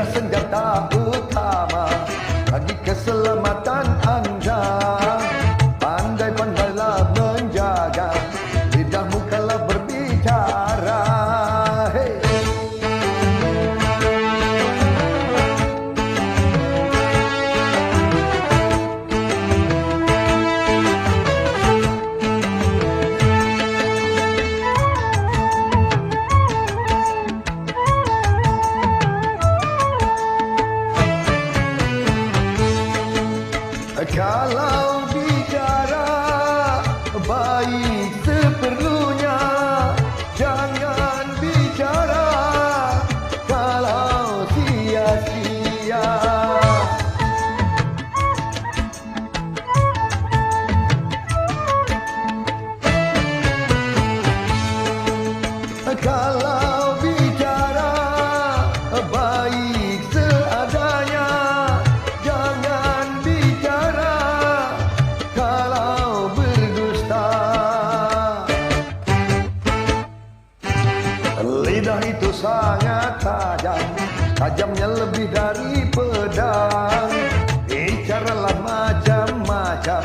Lidah senjata utama bagi keselamatan anda. Pandai-pandailah menjaga lidahmu kalau berbicara. Hey. Kalau bicara baik seperlunya, jangan bicara kalau sia-sia. Kalau bicara baik seadanya, jangan bicara kalau berdusta. Lidah itu sangat tajam, tajamnya lebih dari pedang. Bicaralah macam-macam,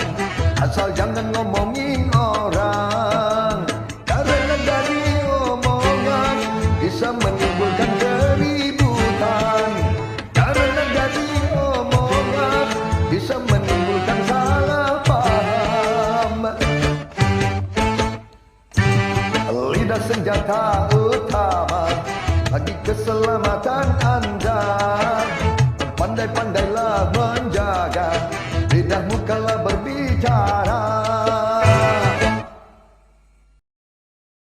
asal jangan ngomongin orang. Karena dari omongan bisa menimbulkan keributan. Karena dari omongan bisa menimbulkan salah paham. Lidah senjata utama bagi keselamatan anda.